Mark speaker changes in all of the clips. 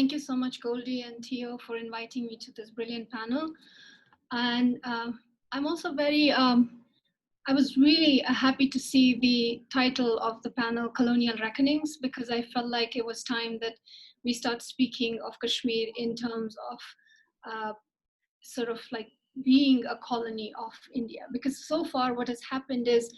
Speaker 1: Thank you so much, Goldie and Theo, for inviting me to this brilliant panel. And I'm also I was really happy to see the title of the panel, Colonial Reckonings, because I felt like it was time that we start speaking of Kashmir in terms of uh, sort of like being a colony of India. Because so far, what has happened is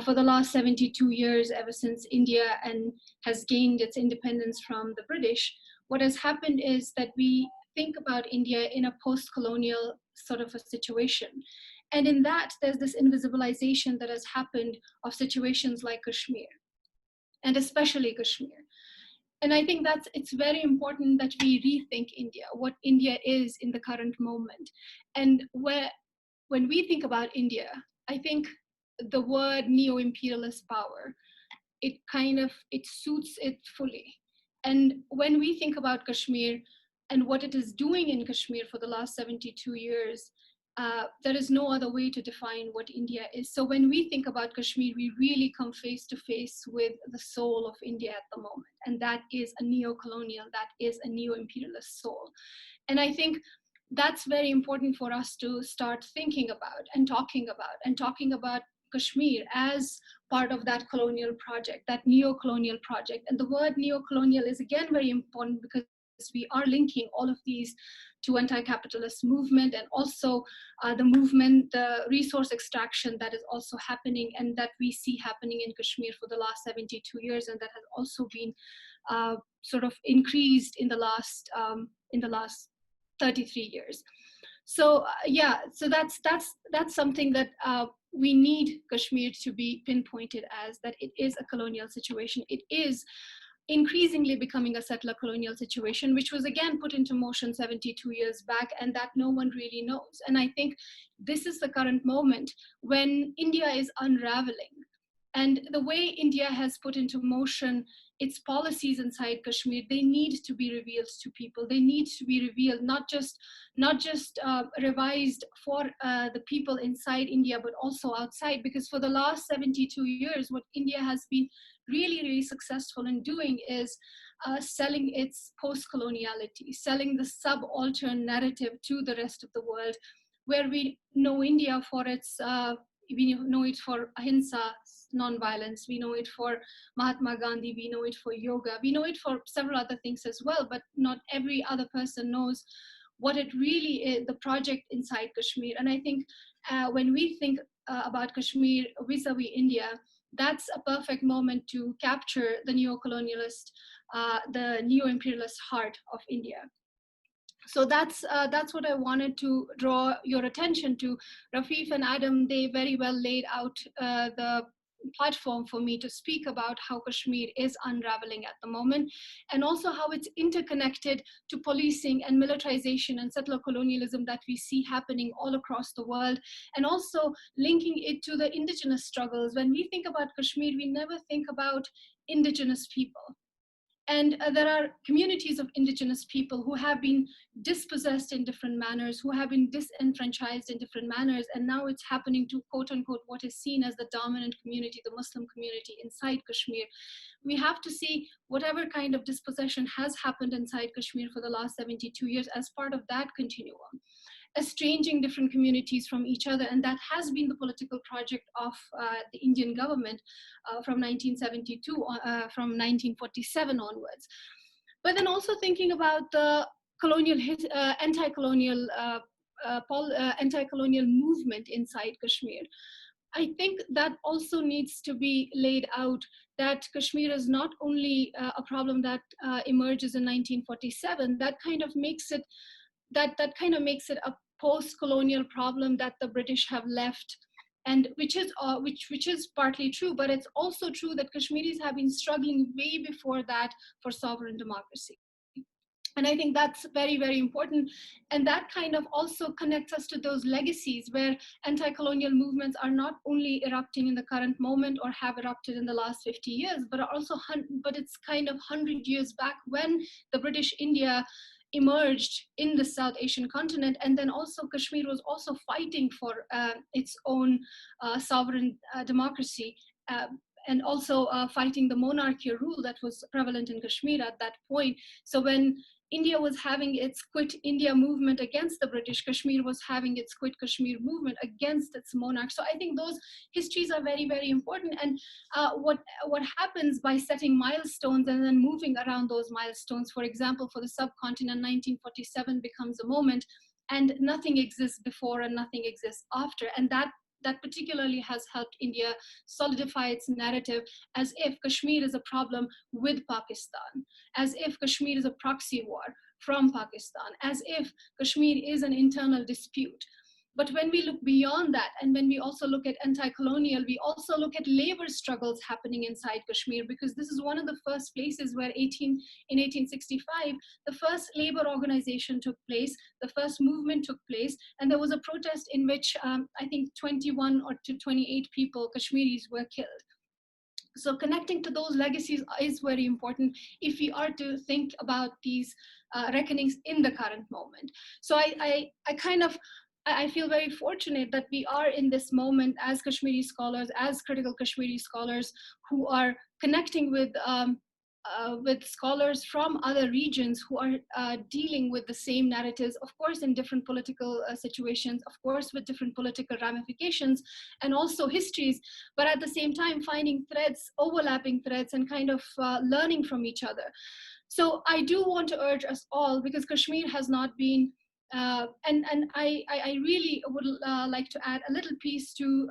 Speaker 1: for the last 72 years, ever since India and has gained its independence from the British, what has happened is that we think about India in a post-colonial sort of a situation. And in that, there's this invisibilization that has happened of situations like Kashmir, and especially Kashmir. And I think that's it's very important that we rethink India, what India is in the current moment. And when we think about India, I think the word neo-imperialist power, it suits it fully. And when we think about Kashmir and what it is doing in Kashmir for the last 72 years, there is no other way to define what India is. So when we think about Kashmir, we really come face to face with the soul of India at the moment. And that is a neo-colonial, that is a neo-imperialist soul. And I think that's very important for us to start thinking about and talking about Kashmir as part of that colonial project, that neo-colonial project. And the word neo-colonial is again very important because we are linking all of these to anti-capitalist movement and also the resource extraction that is also happening and that we see happening in Kashmir for the last 72 years, and that has also been sort of increased in the last 33 years. So so that's something that we need Kashmir to be pinpointed as, that it is a colonial situation. It is increasingly becoming a settler colonial situation, which was again put into motion 72 years back, and that no one really knows. And I think this is the current moment when India is unraveling. And the way India has put into motion its policies inside Kashmir, they need to be revealed to people. They need to be revealed, not just revised for the people inside India, but also outside. Because for the last 72 years, what India has been really, really successful in doing is selling its post-coloniality, selling the subaltern narrative to the rest of the world, where we know India for its we know it for ahimsa, non-violence. We know it for Mahatma Gandhi. We know it for yoga. We know it for several other things as well, but not every other person knows what it really is, the project inside Kashmir. And I think when we think about Kashmir vis-a-vis India, that's a perfect moment to capture the neo-colonialist, the neo-imperialist heart of India. So that's what I wanted to draw your attention to. Rafif and Adam, they very well laid out the platform for me to speak about how Kashmir is unraveling at the moment, and also how it's interconnected to policing and militarization and settler colonialism that we see happening all across the world, and also linking it to the indigenous struggles. When we think about Kashmir, we never think about indigenous people. And there are communities of indigenous people who have been dispossessed in different manners, who have been disenfranchised in different manners. And now it's happening to quote unquote what is seen as the dominant community, the Muslim community inside Kashmir. We have to see whatever kind of dispossession has happened inside Kashmir for the last 72 years as part of that continuum, estranging different communities from each other. And that has been the political project of the Indian government from 1972, from 1947 onwards. But then also thinking about the colonial, anti-colonial movement inside Kashmir. I think that also needs to be laid out, that Kashmir is not only a problem that emerges in 1947, that kind of makes it a post-colonial problem that the British have left, and which is partly true, but it's also true that Kashmiris have been struggling way before that for sovereign democracy. And I think that's very, very important. And that kind of also connects us to those legacies where anti-colonial movements are not only erupting in the current moment or have erupted in the last 50 years, but it's kind of 100 years back when the British India emerged in the South Asian continent. And then also Kashmir was also fighting for its own sovereign democracy. and also fighting the monarchy rule that was prevalent in Kashmir at that point. So when India was having its Quit India movement against the British, Kashmir was having its Quit Kashmir movement against its monarch. So I think those histories are very, very important. And what happens by setting milestones and then moving around those milestones, for example, for the subcontinent, 1947 becomes a moment, and nothing exists before and nothing exists after. And that particularly has helped India solidify its narrative as if Kashmir is a problem with Pakistan, as if Kashmir is a proxy war from Pakistan, as if Kashmir is an internal dispute. But when we look beyond that, and when we also look at anti-colonial, we also look at labor struggles happening inside Kashmir, because this is one of the first places where in 1865, the first labor organization took place, the first movement took place, and there was a protest in which I think 21 or to 28 people, Kashmiris, were killed. So connecting to those legacies is very important if we are to think about these reckonings in the current moment. So I feel very fortunate that we are in this moment as Kashmiri scholars, as critical Kashmiri scholars, who are connecting with scholars from other regions who are dealing with the same narratives, of course, in different political situations, of course, with different political ramifications and also histories, but at the same time finding threads, overlapping threads, and kind of learning from each other. So I do want to urge us all, because Kashmir has not been and I really would like to add a little piece to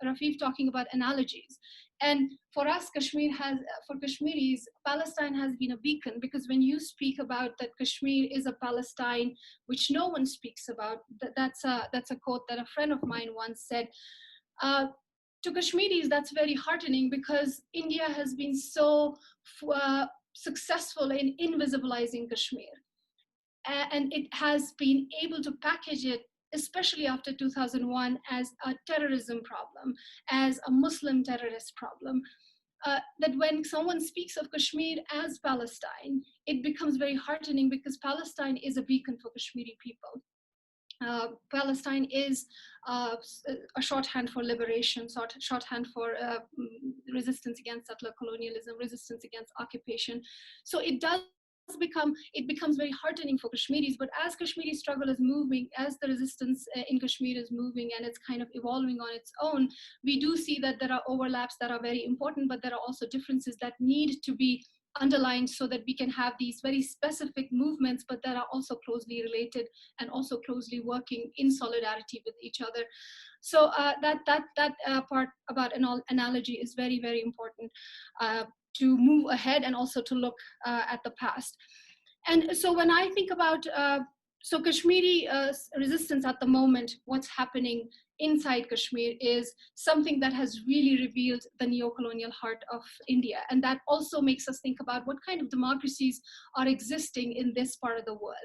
Speaker 1: Rafif talking about analogies. And for us, for Kashmiris, Palestine has been a beacon, because when you speak about that Kashmir is a Palestine which no one speaks about, that's a quote that a friend of mine once said. To Kashmiris, that's very heartening, because India has been so successful in invisibilizing Kashmir. And it has been able to package it, especially after 2001, as a terrorism problem, as a Muslim terrorist problem. That when someone speaks of Kashmir as Palestine, it becomes very heartening, because Palestine is a beacon for Kashmiri people. Palestine is a shorthand for liberation, shorthand for resistance against settler colonialism, resistance against occupation. So it becomes very heartening for Kashmiris. But as Kashmiri struggle is moving, as the resistance in Kashmir is moving and it's kind of evolving on its own, we do see that there are overlaps that are very important, but there are also differences that need to be underlined so that we can have these very specific movements, but that are also closely related and also closely working in solidarity with each other. So that part about analogy is very, very important to move ahead and also to look at the past. And so when I think about so Kashmiri resistance at the moment, what's happening inside Kashmir is something that has really revealed the neo-colonial heart of India. And that also makes us think about what kind of democracies are existing in this part of the world.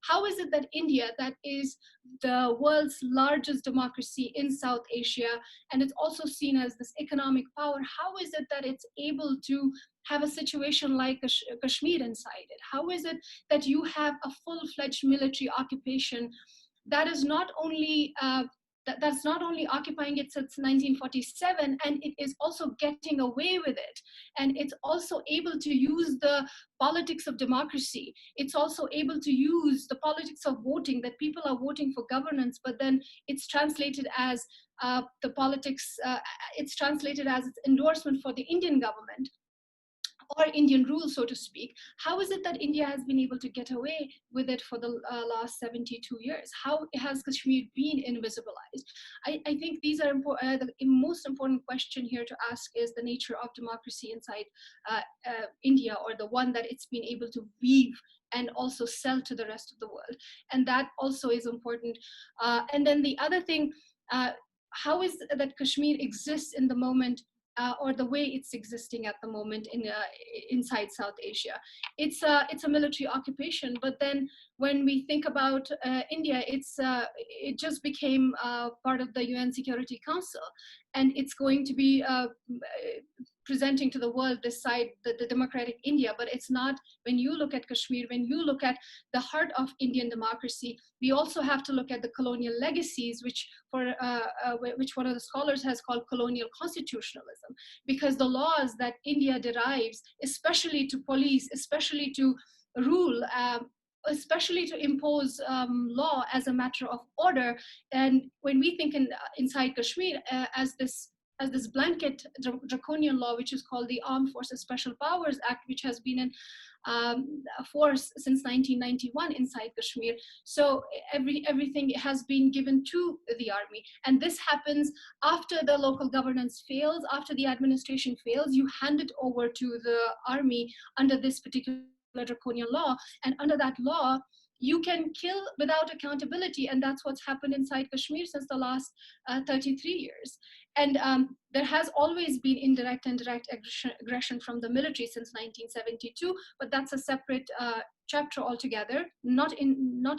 Speaker 1: How is it that India, that is the world's largest democracy in South Asia, and it's also seen as this economic power, how is it that it's able to have a situation like Kashmir inside it? How is it that you have a full-fledged military occupation that is not only that's not only occupying it since 1947, and it is also getting away with it, and it's also able to use the politics of democracy. It's also able to use the politics of voting, that people are voting for governance, but then it's translated as the politics, it's translated as its endorsement for the Indian government or Indian rule, so to speak. How is it that India has been able to get away with it for the last 72 years? How has Kashmir been invisibilized? I think these are the most important question here to ask is the nature of democracy inside India, or the one that it's been able to weave and also sell to the rest of the world. And that also is important. And then the other thing, how is that Kashmir exists in the moment, or the way it's existing at the moment inside South Asia? It's a military occupation, but then when we think about India, it just became part of the UN Security Council, and it's going to be presenting to the world this side, the democratic India. But it's not. When you look at Kashmir, when you look at the heart of Indian democracy, we also have to look at the colonial legacies, which one of the scholars has called colonial constitutionalism, because the laws that India derives, especially to police, especially to rule, especially to impose law as a matter of order. And when we think inside Kashmir as this blanket draconian law, which is called the Armed Forces Special Powers Act, which has been in force since 1991 inside Kashmir. So everything has been given to the army. And this happens after the local governance fails, after the administration fails, you hand it over to the army under this particular draconian law. And under that law, you can kill without accountability. And that's what's happened inside Kashmir since the last 33 years. And there has always been indirect and direct aggression from the military since 1972, but that's a separate chapter altogether, not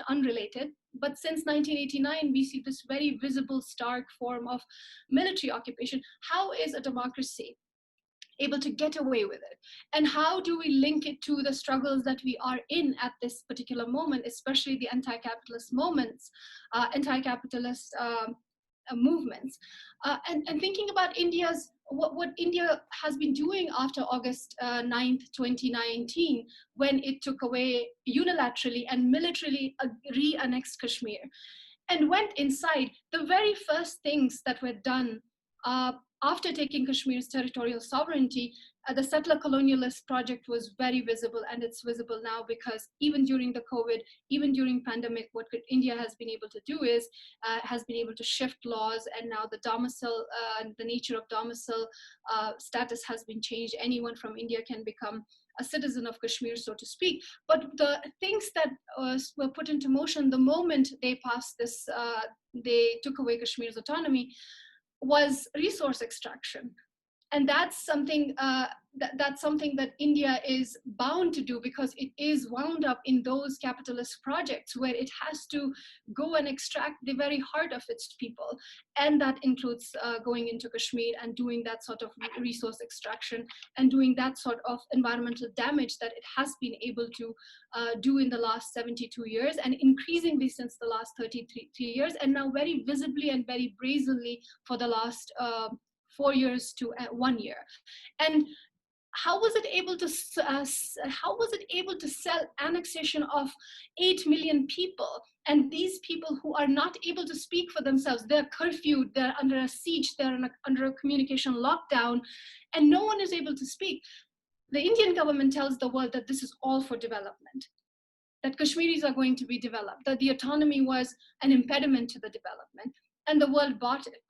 Speaker 1: unrelated. But since 1989, we see this very visible, stark form of military occupation. How is a democracy able to get away with it? And how do we link it to the struggles that we are in at this particular moment, especially the anti-capitalist movements, anti-capitalist movements? And thinking about what India has been doing after August 9th, 2019, when it took away unilaterally and militarily re-annexed Kashmir and went inside. The very first things that were done after taking Kashmir's territorial sovereignty, the settler colonialist project was very visible, and it's visible now because even during the COVID, even during pandemic, what India has been able to do is has been able to shift laws, and now the domicile, the nature of domicile status has been changed. Anyone from India can become a citizen of Kashmir, so to speak. But the things that were put into motion the moment they passed this, they took away Kashmir's autonomy, was resource extraction. And that's something that's something that India is bound to do, because it is wound up in those capitalist projects where it has to go and extract the very heart of its people. And that includes going into Kashmir and doing that sort of resource extraction and doing that sort of environmental damage that it has been able to do in the last 72 years, and increasingly since the last 33 years, and now very visibly and very brazenly for the last 4 years to 1 year. And how was it able to sell annexation of 8 million people? And these people who are not able to speak for themselves, they're curfewed, they're under a siege, they're under a communication lockdown, and no one is able to speak. The Indian government tells the world that this is all for development, that Kashmiris are going to be developed, that the autonomy was an impediment to the development, and the world bought it.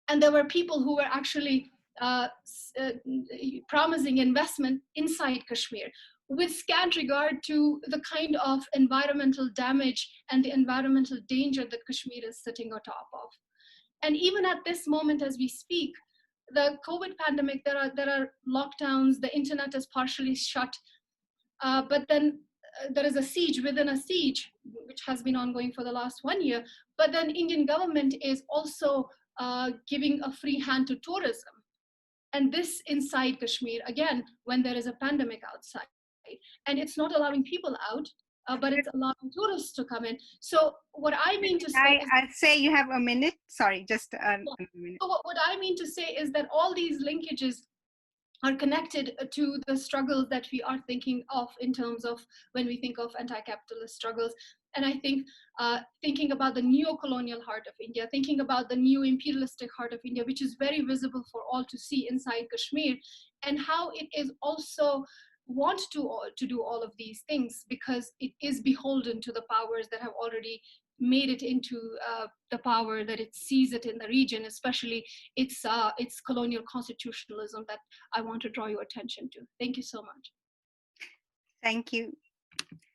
Speaker 1: And there were people who were actually promising investment inside Kashmir with scant regard to the kind of environmental damage and the environmental danger that Kashmir is sitting on top of. And even at this moment as we speak, the COVID pandemic, there are lockdowns, the internet is partially shut, but then there is a siege within a siege, which has been ongoing for the last 1 year. But then Indian government is also giving a free hand to tourism. And this inside Kashmir, again, when there is a pandemic outside. And it's not allowing people out, but it's allowing tourists to come in. So what I mean to say
Speaker 2: I'd say you have a minute. Sorry, just a minute.
Speaker 1: So what I mean to say is that all these linkages are connected to the struggles that we are thinking of in terms of when we think of anti-capitalist struggles. And I think thinking about the neo-colonial heart of India, thinking about the neo-imperialistic heart of India, which is very visible for all to see inside Kashmir, and how it is also want to do all of these things because it is beholden to the powers that have already made it into the power that it sees it in the region, especially its colonial constitutionalism that I want to draw your attention to. Thank you so much.
Speaker 2: Thank you.